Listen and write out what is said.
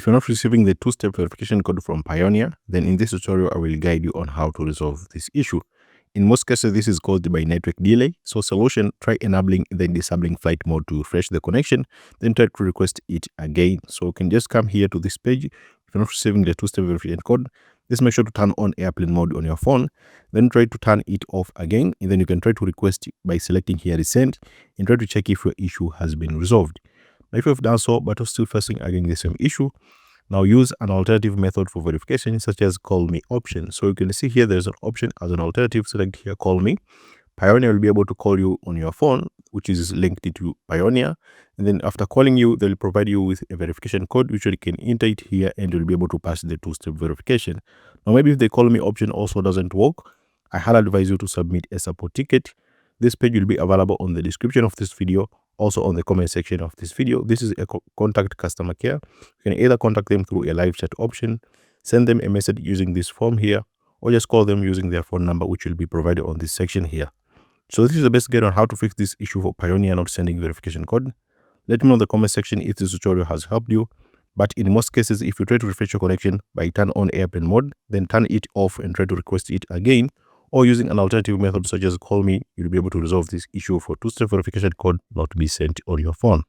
If you're not receiving the two-step verification code from Payoneer, then in this tutorial, I will guide you on how to resolve this issue. In most cases, this is caused by network delay. So solution, try enabling then disabling flight mode to refresh the connection, then try to request it again. So you can just come here to this page. If you're not receiving the two-step verification code, just make sure to turn on airplane mode on your phone, then try to turn it off again, and then you can try to request by selecting here resend and try to check if your issue has been resolved. Now, if you've done so but you're still facing again the same issue, now use an alternative method for verification such as call me option. So you can see here there's an option as an alternative. Select here call me. Payoneer will be able to call you on your phone, which is linked to Payoneer, and then after calling you, they'll provide you with a verification code which you can enter it here and you'll be able to pass the two-step verification. Now maybe if the call me option also doesn't work, I highly advise you to submit a support ticket. This page will be available on the description of this video, also on the comment section of this video. This is a contact customer care. You can either contact them through a live chat option, send them a message using this form here, or just call them using their phone number, which will be provided on this section here. So this is the best guide on how to fix this issue for Payoneer not sending verification code. Let me know in the comment section if this tutorial has helped you. But in most cases, if you try to refresh your connection by turn on airplane mode, then turn it off and try to request it again, or using an alternative method such as call me, you'll be able to resolve this issue for two-step verification code not to be sent on your phone.